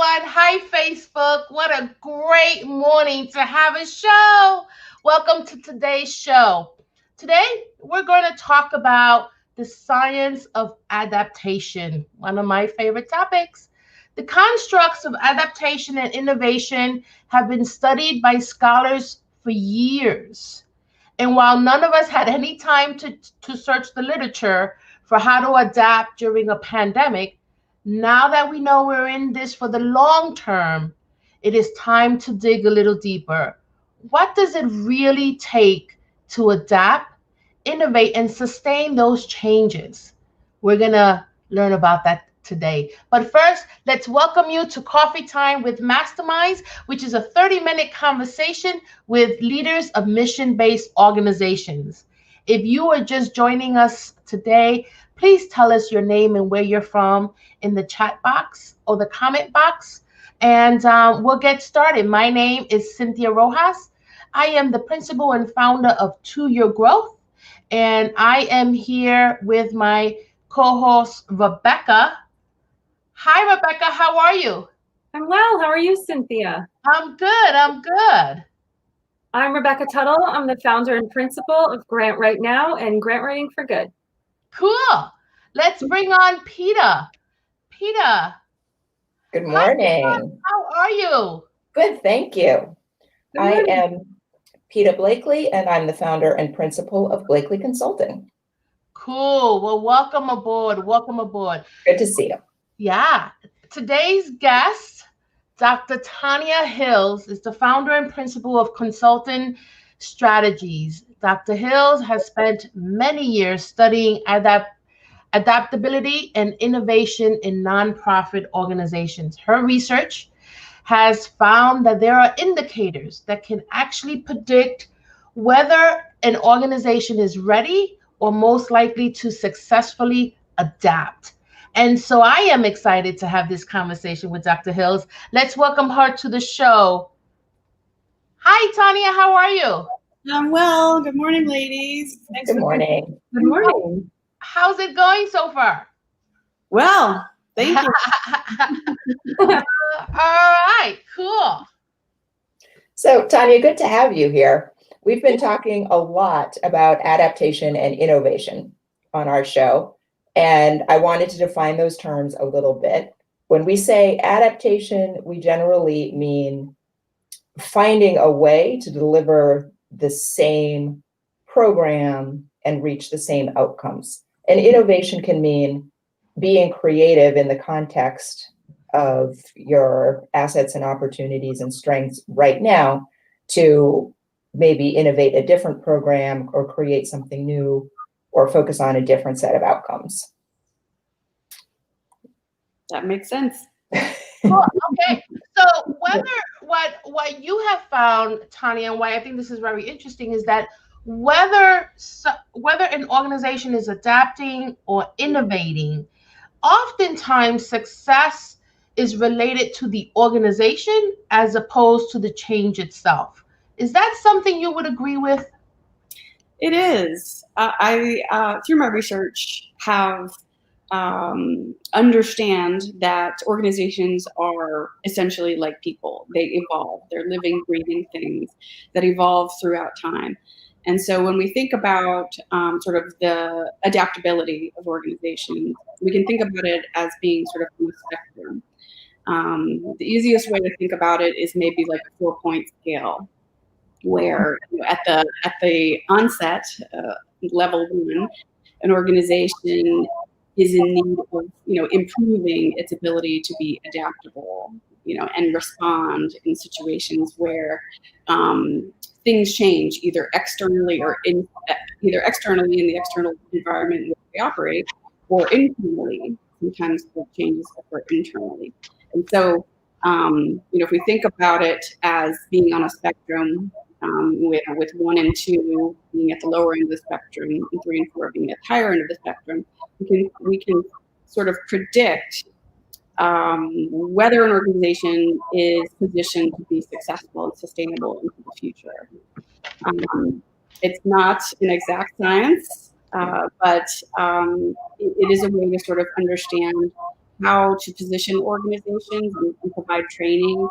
everyone. Hi, Facebook. What a great morning to have a show. Welcome to today's show. Today, we're going to talk about the science of adaptation, one of my favorite topics. The constructs of adaptation and innovation have been studied by scholars for years. And while none of us had any time to search the literature for how to adapt during a pandemic, now that we know we're in this for the long term, it is time to dig a little deeper. What does it really take to adapt, innovate, and sustain those changes? We're going to learn about that today. But first, let's welcome you to Coffee Time with Masterminds, which is a 30-minute conversation with leaders of mission-based organizations. If you are just joining us today, please tell us your name and where you're from in the chat box or the comment box, and we'll get started. My name is Cynthia Rojas. I am the principal and founder of To Your Growth, and I am here with my co-host, Rebecca. Hi, Rebecca. How are you? I'm well. How are you, Cynthia? I'm good. I'm Rebecca Tuttle. I'm the founder and principal of Grant Right Now and Grant Writing for Good. Cool. Let's bring on Peter. Peter. Good morning. Hi, how are you? Good, thank you. I am Peter Blakely, and I'm the founder and principal of Blakely Consulting. Cool. Well, welcome aboard. Welcome aboard. Good to see you. Yeah. Today's guest, Dr. Tanya Hills, is the founder and principal of Consultant Strategies. Dr. Hills has spent many years studying adaptability and innovation in nonprofit organizations. Her research has found that there are indicators that can actually predict whether an organization is ready or most likely to successfully adapt. And so I am excited to have this conversation with Dr. Hills. Let's welcome her to the show. Hi, Tanya, how are you? I'm well. Good morning, ladies. Good morning. Good morning. How's it going so far? Well, thank you. All right, cool. So, Tanya, good to have you here. We've been talking a lot about adaptation and innovation on our show, and I wanted to define those terms a little bit. When we say adaptation, we generally mean finding a way to deliver the same program and reach the same outcomes. And innovation can mean being creative in the context of your assets and opportunities and strengths right now to maybe innovate a different program or create something new or focus on a different set of outcomes. That makes sense. Cool. Okay. So what you have found, Tanya, and why I think this is very interesting is that whether an organization is adapting or innovating, oftentimes success is related to the organization as opposed to the change itself. Is that something you would agree with? It is. I through my research, have understand that organizations are essentially like people. They evolve. They're living, breathing things that evolve throughout time. And so when we think about sort of the adaptability of organizations, we can think about it as being sort of on a spectrum. The easiest way to think about it is maybe like a 4-point scale, where at the onset, level 1, an organization is in need of improving its ability to be adaptable, and respond in situations where things change, either externally in the external environment in which we operate, or internally. Sometimes the changes occur internally. And so, if we think about it as being on a spectrum, with 1 and 2 being at the lower end of the spectrum, and 3 and 4 being at the higher end of the spectrum, we can sort of predict whether an organization is positioned to be successful and sustainable into the future. It's not an exact science, but it is a way to sort of understand how to position organizations and provide training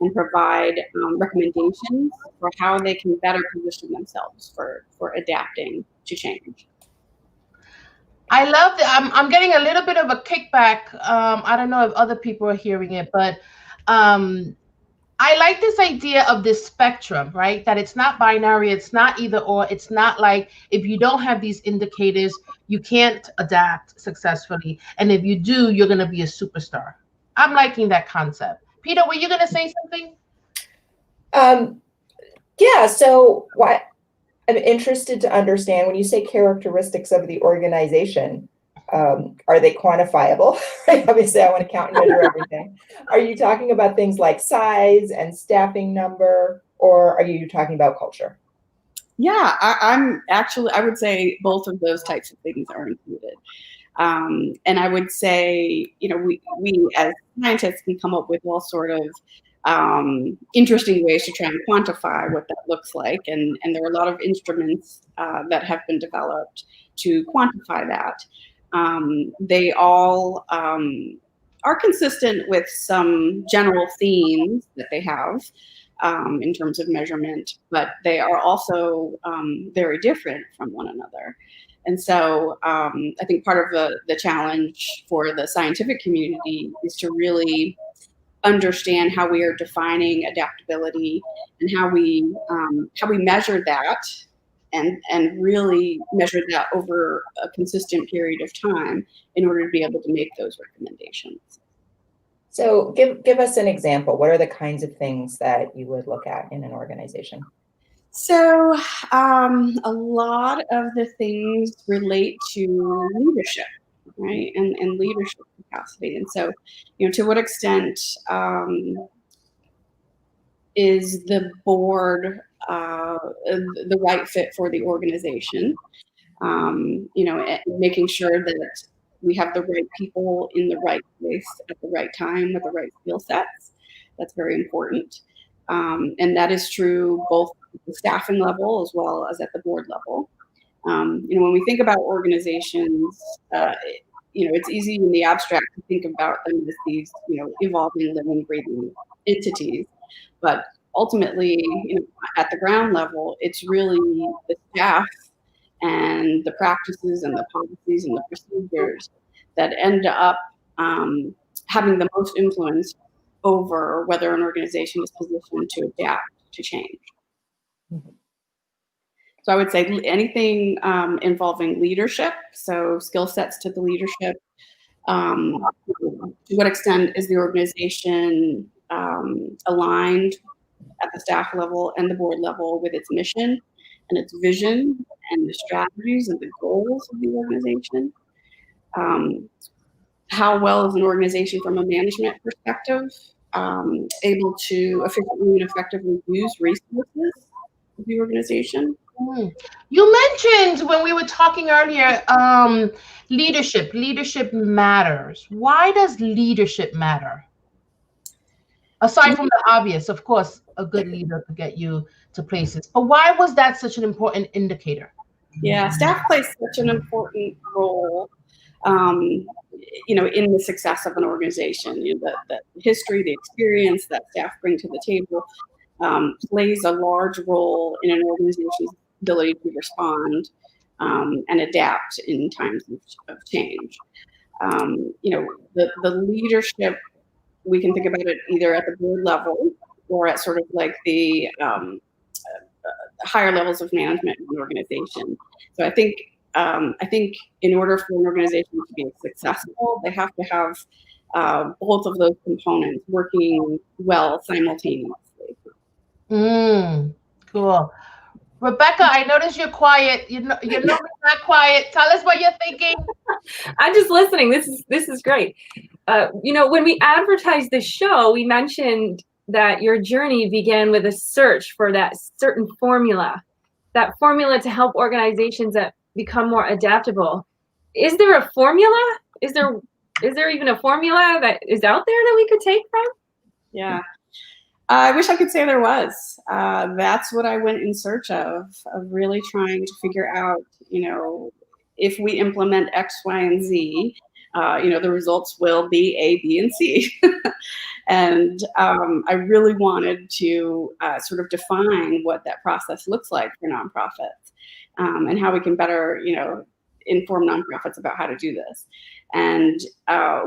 and provide recommendations for how they can better position themselves for adapting to change. I love that. I'm getting a little bit of a kickback. I don't know if other people are hearing it, but I like this idea of this spectrum, right? That it's not binary, it's not either or. It's not like if you don't have these indicators, you can't adapt successfully. And if you do, you're going to be a superstar. I'm liking that concept. Peter, were you going to say something? Yeah, so what I'm interested to understand when you say characteristics of the organization, are they quantifiable? Right? Obviously, I want to count and measure everything. Are you talking about things like size and staffing number, or are you talking about culture? Yeah, I would say both of those types of things are included. And I would say, we as scientists can come up with all sort of interesting ways to try and quantify what that looks like. And there are a lot of instruments that have been developed to quantify that. They all are consistent with some general themes that they have in terms of measurement, but they are also very different from one another. And so I think part of the challenge for the scientific community is to really understand how we are defining adaptability and how we measure that and really measure that over a consistent period of time in order to be able to make those recommendations. So give us an example. What are the kinds of things that you would look at in an organization? So a lot of the things relate to leadership, right? And leadership capacity. And so, to what extent is the board the right fit for the organization? Making sure that we have the right people in the right place at the right time with the right skill sets. That's very important. And that is true both at the staffing level as well as at the board level. When we think about organizations, it's easy in the abstract to think about them as these, evolving, living, breathing entities. But ultimately, at the ground level, it's really the staff and the practices and the policies and the procedures that end up having the most influence over whether an organization is positioned to adapt to change. Mm-hmm. So I would say anything involving leadership, so skill sets to the leadership. To what extent is the organization aligned at the staff level and the board level with its mission and its vision and the strategies and the goals of the organization? How well is an organization from a management perspective able to efficiently and effectively use resources of the organization? You mentioned when we were talking earlier, leadership. Leadership matters. Why does leadership matter? Aside from the obvious, of course, a good leader could get you to places. But why was that such an important indicator? Yeah, staff plays such an important role, in the success of an organization. The history, the experience that staff bring to the table plays a large role in an organization's ability to respond and adapt in times of change. The leadership, we can think about it either at the board level or at sort of like the higher levels of management in an organization. So I think in order for an organization to be successful, they have to have both of those components working well simultaneously. Cool. Rebecca, I notice you're quiet. You're not quiet. Tell us what you're thinking. I'm just listening. This is great. When we advertised the show, we mentioned that your journey began with a search for that certain formula, to help organizations that become more adaptable. Is there a formula? Is there even a formula that is out there that we could take from? Yeah. I wish I could say there was. That's what I went in search of really trying to figure out, if we implement X, Y, and Z, the results will be A, B, and C. And I really wanted to sort of define what that process looks like for nonprofits, and how we can better, inform nonprofits about how to do this. And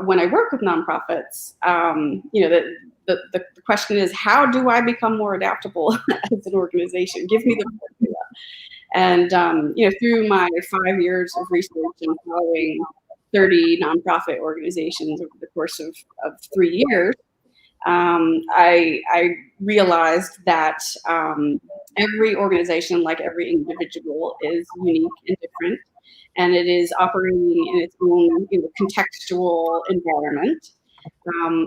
when I work with nonprofits, the question is, how do I become more adaptable as an organization? Give me the formula. And through my 5 years of research and following 30 nonprofit organizations over the course of 3 years, I realized that every organization, like every individual, is unique and different, and it is operating in its own contextual environment,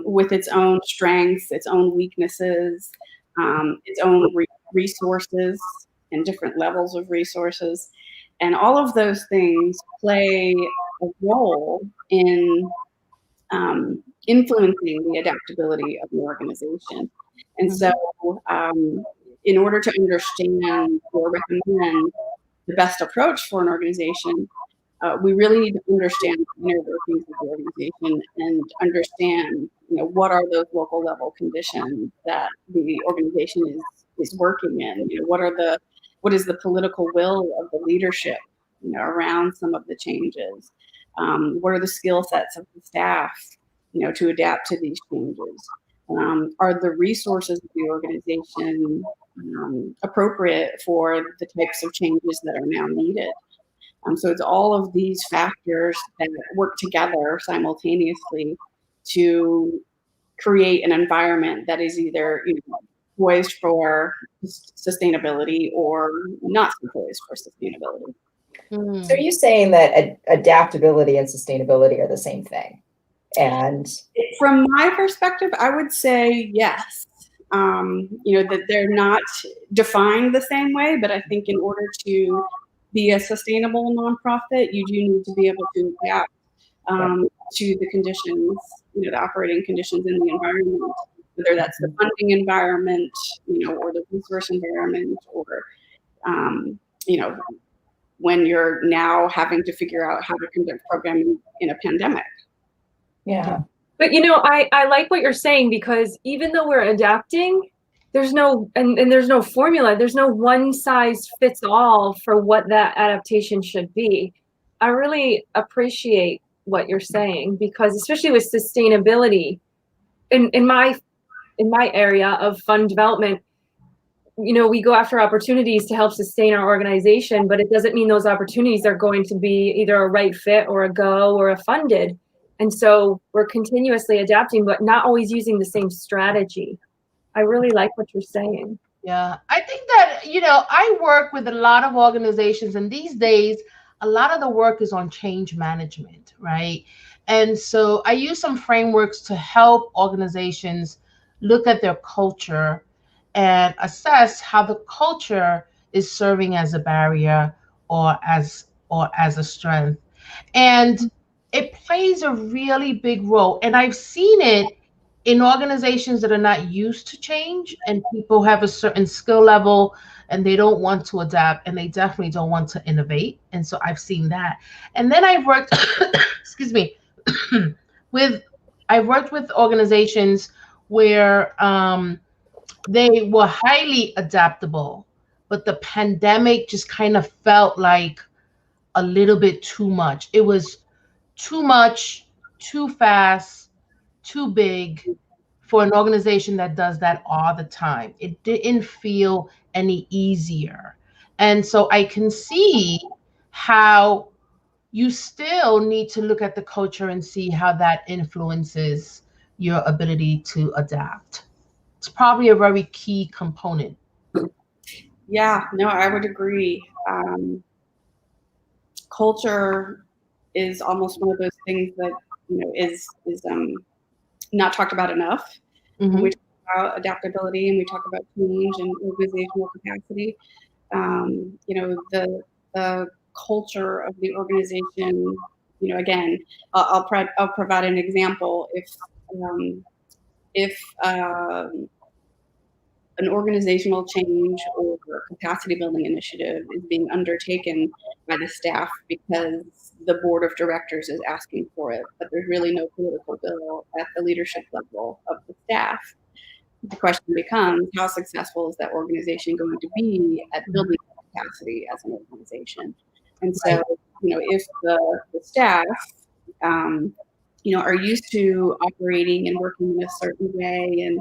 with its own strengths, its own weaknesses, its own resources and different levels of resources. And all of those things play a role in influencing the adaptability of the organization. And so in order to understand or recommend the best approach for an organization, we really need to understand the inner workings of the organization and understand, what are those local level conditions that the organization is working in. What is the political will of the leadership, around some of the changes? What are the skill sets of the staff, to adapt to these changes? Are the resources of the organization appropriate for the types of changes that are now needed? So it's all of these factors that work together simultaneously to create an environment that is either poised for sustainability or not poised for sustainability. So you're saying that adaptability and sustainability are the same thing? And from my perspective, I would say yes. That they're not defined the same way, but I think in order to be a sustainable nonprofit, you do need to be able to adapt to the conditions, the operating conditions in the environment, whether that's the funding environment, or the resource environment, or, when you're now having to figure out how to conduct programming in a pandemic. Yeah. But I like what you're saying, because even though we're adapting, there's no there's no formula. There's no one size fits all for what that adaptation should be. I really appreciate what you're saying, because especially with sustainability, in my area of fund development, we go after opportunities to help sustain our organization, but it doesn't mean those opportunities are going to be either a right fit or a go or a funded. And so we're continuously adapting, but not always using the same strategy. I really like what you're saying. Yeah, I think that, I work with a lot of organizations, and these days, a lot of the work is on change management, right? And so I use some frameworks to help organizations look at their culture and assess how the culture is serving as a barrier or as a strength. And it plays a really big role. And I've seen it in organizations that are not used to change, and people have a certain skill level and they don't want to adapt, and they definitely don't want to innovate. And so I've seen that. And then I've worked, excuse me, I've worked with organizations where they were highly adaptable, but the pandemic just kind of felt like a little bit too much. It was too much, too fast, too big for an organization that does that all the time. It didn't feel any easier. And so I can see how you still need to look at the culture and see how that influences your ability to adapt. It's probably a very key component. Yeah, no, I would agree. Culture is almost one of those things that is not talked about enough. Mm-hmm. When we talk about adaptability and we talk about change and organizational capacity, the culture of the organization. Again, I'll provide an example. If an organizational change or capacity building initiative is being undertaken by the staff because the board of directors is asking for it, but there's really no political will at the leadership level of the staff. The question becomes, how successful is that organization going to be at building capacity as an organization? And so, if the staff, are used to operating and working in a certain way, and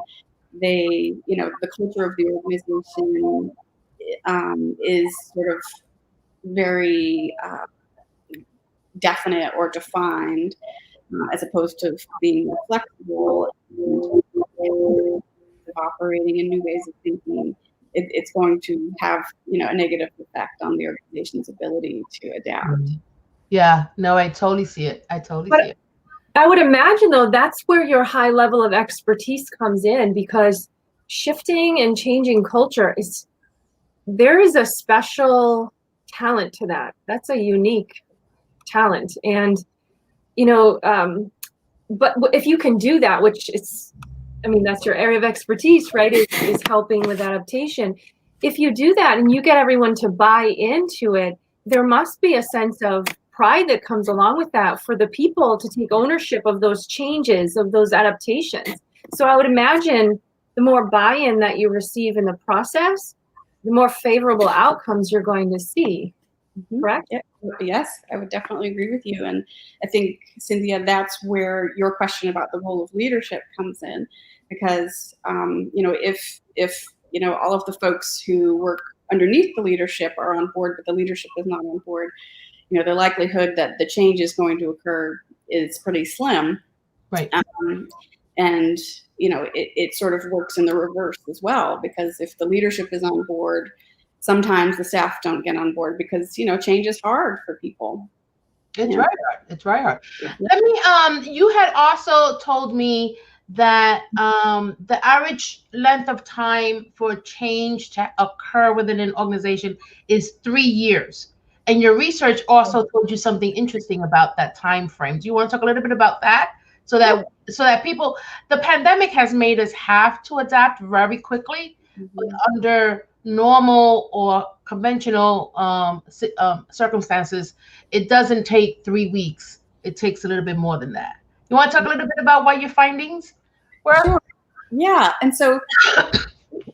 they, the culture of the organization is sort of very definite or defined, as opposed to being more flexible and of operating and new ways of thinking, it's going to have a negative effect on the organization's ability to adapt. Yeah, no, I totally see it. See it. I would imagine, though, that's where your high level of expertise comes in, because shifting and changing culture there is a special talent to that. That's a unique talent. And, but if you can do that, which that's your area of expertise, right, is helping with adaptation. If you do that and you get everyone to buy into it, there must be a sense of pride that comes along with that for the people to take ownership of those changes, of those adaptations. So I would imagine the more buy-in that you receive in the process, the more favorable outcomes you're going to see. Correct? Yeah. Yes, I would definitely agree with you. And I think, Cynthia, that's where your question about the role of leadership comes in, because if all of the folks who work underneath the leadership are on board, but the leadership is not on board, the likelihood that the change is going to occur is pretty slim. Right. And it sort of works in the reverse as well, because if the leadership is on board, sometimes the staff don't get on board because change is hard for people. It's very hard. It's very hard. Let me. You had also told me that the average length of time for change to occur within an organization is 3 years, and your research also told you something interesting about that time frame. Do you want to talk a little bit about that? So that people, the pandemic has made us have to adapt very quickly, but under normal or conventional circumstances, it doesn't take 3 weeks. It takes a little bit more than that. You want to talk a little bit about what your findings were? Sure. Yeah, and so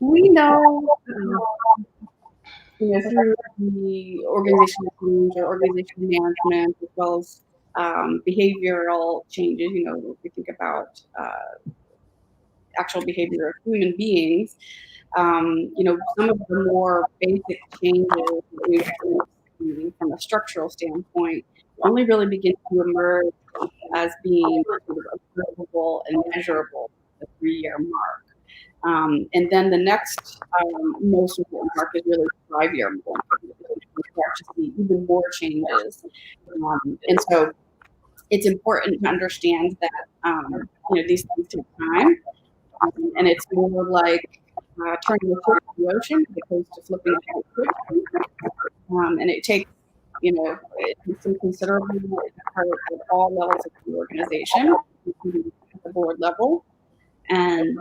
we know, through the organizational change or organizational management, as well as behavioral changes, if we think about actual behavior of human beings, some of the more basic changes that we've seen from a structural standpoint only really begin to emerge as being sort of observable and measurable at the 3-year mark. And then the next most important mark is really the 5-year mark. We start to see even more changes. And so it's important to understand that, these things take time. And it's more like turning a foot in the ocean as opposed to flipping a switch. And it takes, some considerable effort at all levels of the organization, including at the board level. And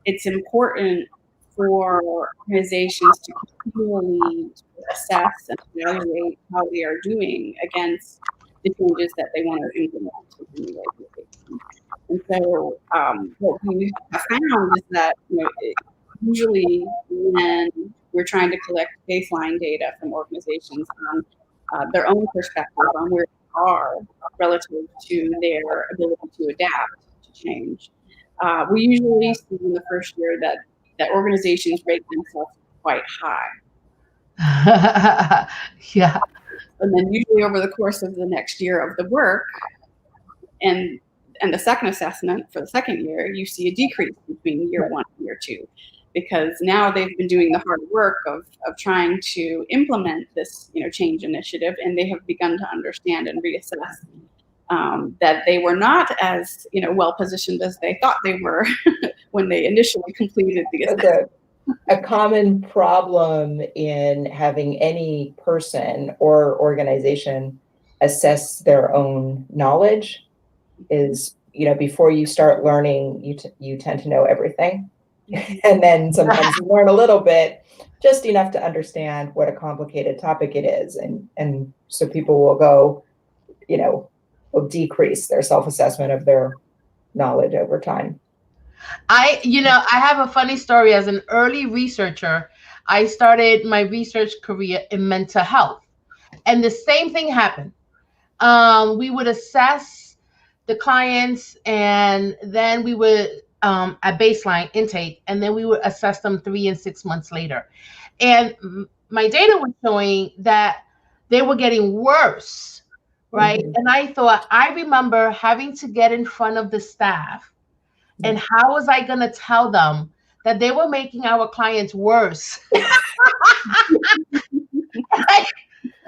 it's important for organizations to continually assess and evaluate how they are doing against the changes that they want to implement within the organization. And so what we have found is that usually when we're trying to collect baseline data from organizations on their own perspective on where they are relative to their ability to adapt to change, we usually see in the first year that organizations rate themselves quite high. Yeah. And then usually over the course of the next year of the work and the second assessment for the second year, you see a decrease between year 1 and year 2, because now they've been doing the hard work of trying to implement this change initiative, and they have begun to understand and reassess that they were not as well positioned as they thought they were when they initially completed the assessment. A common problem in having any person or organization assess their own knowledge is, before you start learning, you tend to know everything. And then sometimes you learn a little bit, just enough to understand what a complicated topic it is. And so people will go, will decrease their self-assessment of their knowledge over time. I have a funny story. As an early researcher, I started my research career in mental health, and the same thing happened. We would assess the clients, and then we would at baseline intake, and then we would assess them 3 and 6 months later. And my data was showing that they were getting worse, right? Mhm. And I remember having to get in front of the staff, and how was I going to tell them that they were making our clients worse?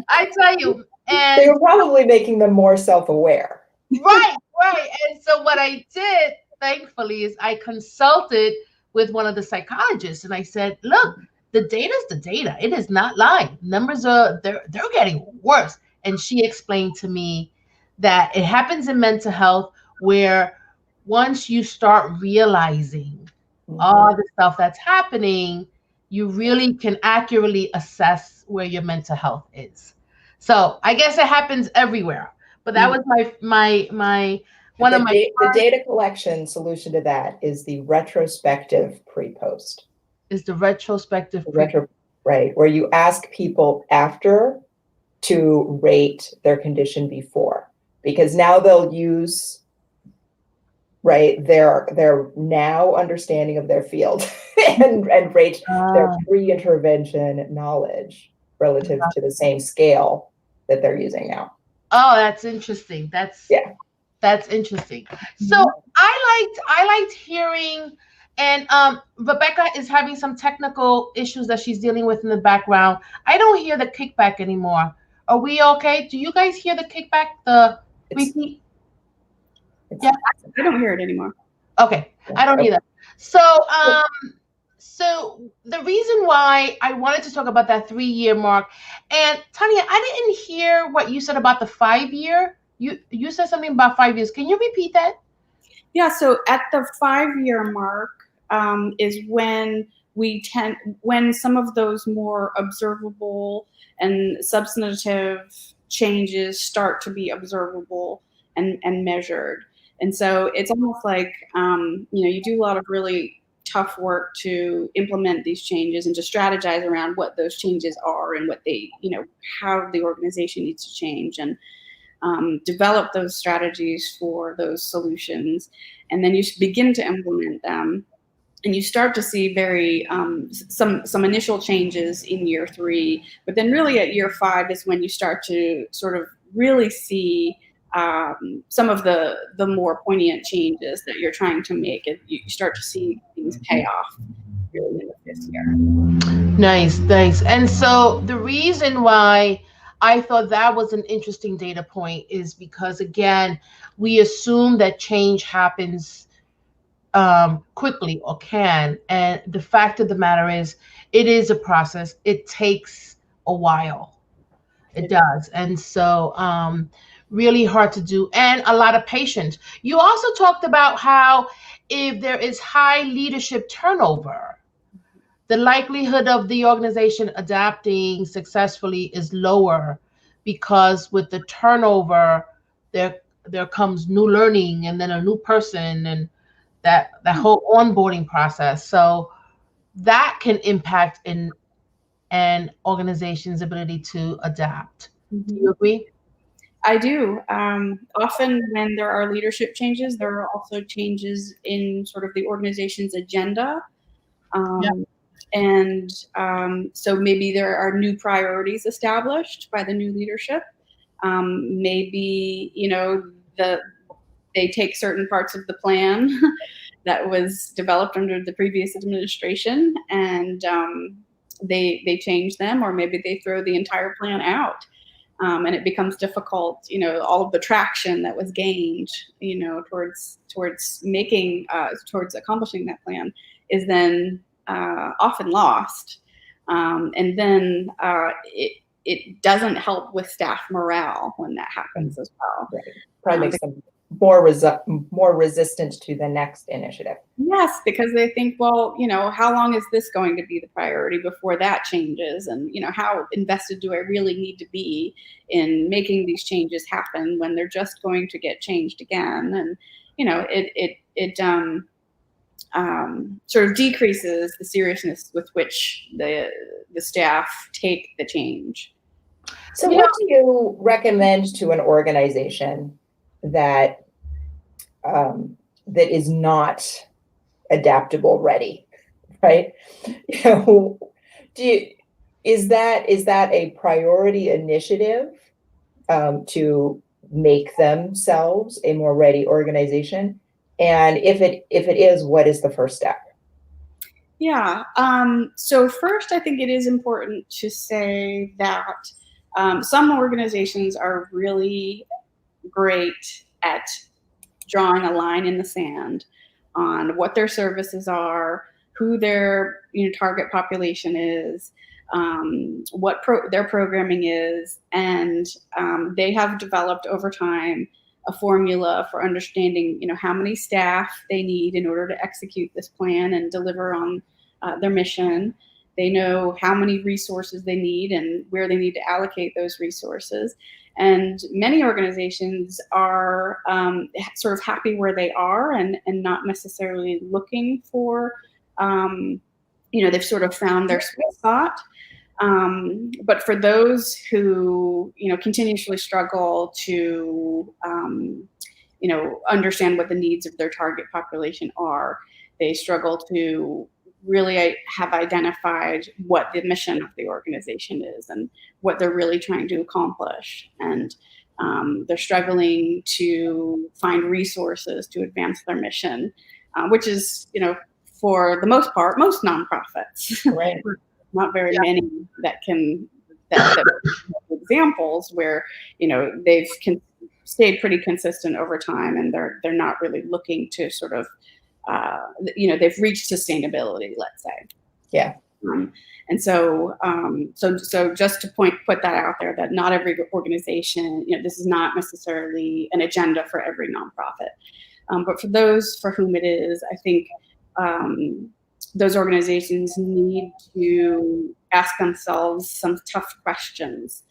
I tell you, They and were probably making them more self-aware. right. And so what I did, thankfully, is I consulted with one of the psychologists, and I said, look, the data is the data. It is not lying. Numbers they're getting worse. And she explained to me that it happens in mental health, where once you start realizing all the stuff that's happening, you really can accurately assess where your mental health is. So I guess it happens everywhere. But that was my one of my The data collection solution to that is the retrospective pre-post. is the retrospective Right, where you ask people after to rate their condition before, because now they'll use their now understanding of their field and rate their pre-intervention knowledge relative to the same scale that they're using now. Oh, that's interesting. That's interesting. So I liked hearing, and Rebecca is having some technical issues that she's dealing with in the background. I don't hear the kickback anymore. Are we okay? Do you guys hear the kickback? The repeat? Yeah, I don't hear it anymore. Okay, I don't either. So so the reason why I wanted to talk about that 3-year mark, and Tanya, I didn't hear what you said about the 5-year. You said something about 5 years. Can you repeat that? Yeah, so at the 5-year mark is when when some of those more observable and substantive changes start to be observable and measured. And so it's almost like you do a lot of really tough work to implement these changes and to strategize around what those changes are and what they, how the organization needs to change, and develop those strategies for those solutions. And then you begin to implement them, and you start to see very some initial changes in year 3, but then really at year 5 is when you start to sort of really see some of the more poignant changes that you're trying to make, and you start to see things pay off really in the 5th year. Nice. And so the reason why I thought that was an interesting data point is because, again, we assume that change happens quickly, or can, and the fact of the matter is, it is a process. It takes a while. It does. And so really hard to do, and a lot of patience. You also talked about how if there is high leadership turnover, the likelihood of the organization adapting successfully is lower, because with the turnover, there comes new learning, and then a new person, and that whole onboarding process. So that can impact an organization's ability to adapt. Do you agree? I do. Often when there are leadership changes, there are also changes in sort of the organization's agenda. And so maybe there are new priorities established by the new leadership. Maybe, they take certain parts of the plan that was developed under the previous administration, and they change them, or maybe they throw the entire plan out. And it becomes difficult, all of the traction that was gained, towards making, towards accomplishing that plan is then often lost. And then it doesn't help with staff morale when that happens as well. Right. Probably makes them more resistant to the next initiative. Yes, because they think, well, how long is this going to be the priority before that changes? And, how invested do I really need to be in making these changes happen when they're just going to get changed again? And, it sort of decreases the seriousness with which the staff take the change. So what do you recommend to an organization that that is not adaptable ready, right? Is that a priority initiative to make themselves a more ready organization? And if it is, what is the first step? Yeah. So first, I think it is important to say that some organizations are really great at drawing a line in the sand on what their services are, who their target population is, what their programming is, and they have developed over time a formula for understanding how many staff they need in order to execute this plan and deliver on their mission. They know how many resources they need and where they need to allocate those resources. And many organizations are sort of happy where they are and not necessarily looking for, they've sort of found their sweet spot. But for those who, continuously struggle to, understand what the needs of their target population are, they struggle to really have identified what the mission of the organization is and what they're really trying to accomplish. And they're struggling to find resources to advance their mission, which is, for the most part, most nonprofits. Right. Not very many that examples where, they've stayed pretty consistent over time and they're not really looking to sort of, they've reached sustainability, let's say. Yeah. And so, so just to put that out there, that not every organization, this is not necessarily an agenda for every nonprofit, but for those for whom it is, I think those organizations need to ask themselves some tough questions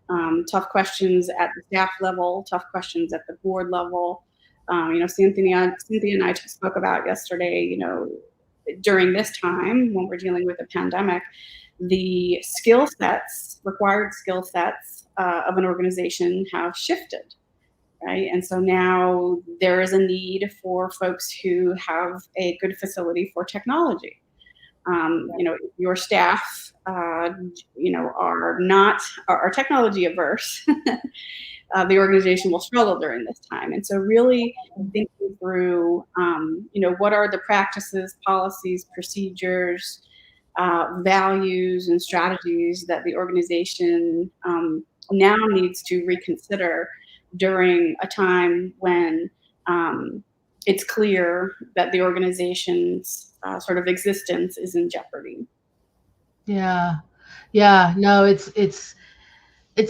at the staff level, tough questions at the board level. Cynthia and I spoke about yesterday, during this time when we're dealing with a pandemic, the required skill sets of an organization have shifted, right? And so now there is a need for folks who have a good facility for technology. Your staff, are technology averse. The organization will struggle during this time. And so really thinking through, what are the practices, policies, procedures, values, and strategies that the organization now needs to reconsider during a time when it's clear that the organization's sort of existence is in jeopardy. Yeah. No, it's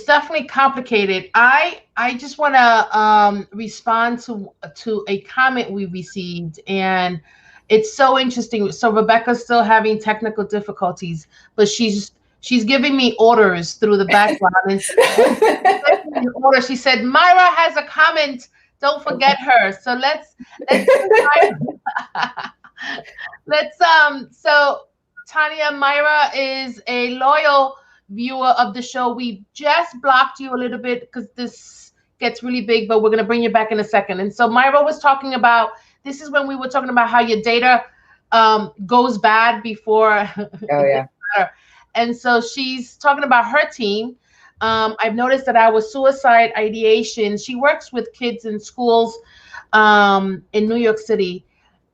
definitely complicated. I just want to respond to a comment we received, and it's so interesting. So Rebecca's still having technical difficulties, but she's giving me orders through the background. And order. She said Myra has a comment. Don't forget her. So let's so Tanya, Myra is a loyal viewer of the show. We just blocked you a little bit because this gets really big, but we're going to bring you back in a second. And so Myra was talking about, this is when we were talking about how your data goes bad before. Oh, yeah. And so she's talking about her team. I've noticed that our suicide ideation, she works with kids in schools in New York City,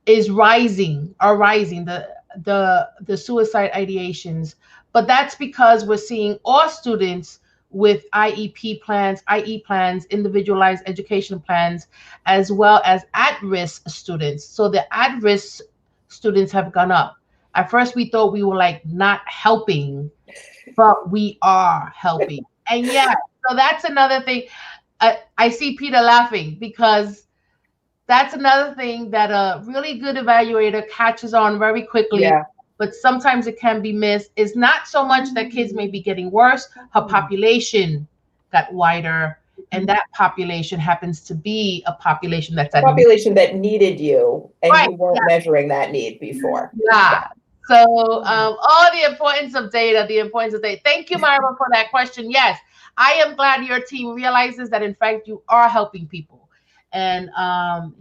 is rising, the suicide ideations. But that's because we're seeing all students with IEP plans, IE plans, individualized education plans, as well as at-risk students. So the at-risk students have gone up. At first, we thought we were like not helping, but we are helping. And yeah, so that's another thing. I see Peter laughing because that's another thing that a really good evaluator catches on very quickly. Yeah. But sometimes it can be missed. It's not so much that kids may be getting worse. Her population got wider, and that population happens to be a population that's at Population that needed you, and Right, you weren't measuring that need before. yeah. So all the importance of data, the importance of data. Thank you, Myra, for that question. Yes, I am glad your team realizes that in fact you are helping people, and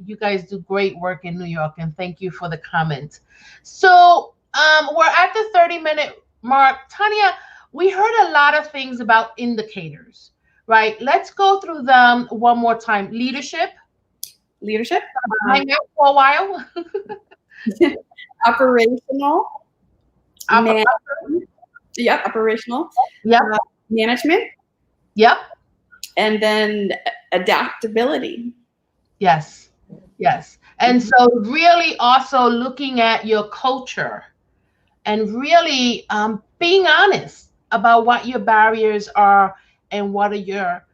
you guys do great work in New York. And thank you for the comment. So we're at the 30-minute mark. Tanya, we heard a lot of things about indicators, right? Let's go through them one more time. Leadership. Hang out for a while. Operational. Operational. Yep. Management. Yep. And then adaptability. Yes. And so really also looking at your culture and really being honest about what your barriers are and what are your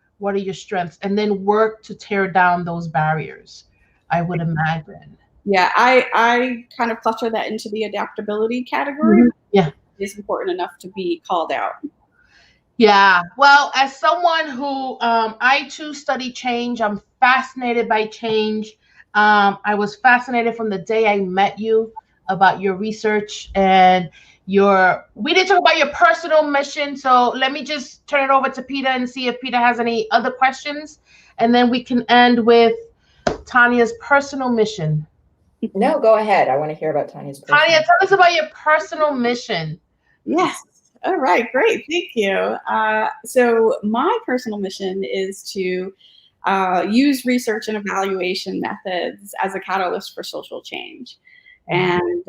strengths, and then work to tear down those barriers, I would imagine. Yeah, I kind of cluster that into the adaptability category. Mm-hmm. Yeah. It's important enough to be called out. Yeah. Well, as someone who I too study change, I'm fascinated by change. I was fascinated from the day I met you about your research and we didn't talk about your personal mission. So let me just turn it over to Peter and see if Peter has any other questions. And then we can end with Tanya's personal mission. No, go ahead. I want to hear about Tanya's personal Tanya, tell us about your personal mission. Yes. All right, great. Thank you. So my personal mission is to use research and evaluation methods as a catalyst for social change. And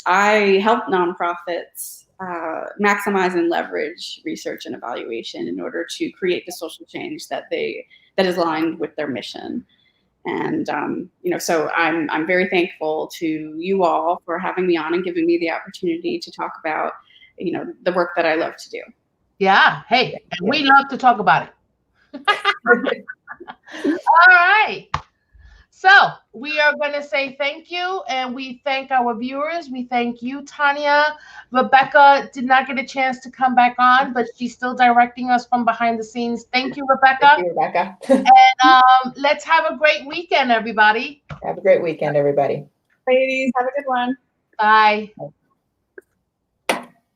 I help nonprofits maximize and leverage research and evaluation in order to create the social change that is aligned with their mission. And so I'm very thankful to you all for having me on and giving me the opportunity to talk about the work that I love to do. Yeah. Hey, and we love to talk about it. All right. So we are going to say thank you, and we thank our viewers. We thank you, Tanya. Rebecca did not get a chance to come back on, but she's still directing us from behind the scenes. Thank you, Rebecca. Thank you, Rebecca. And let's have a great weekend, everybody. Have a great weekend, everybody. Ladies, have a good one. Bye.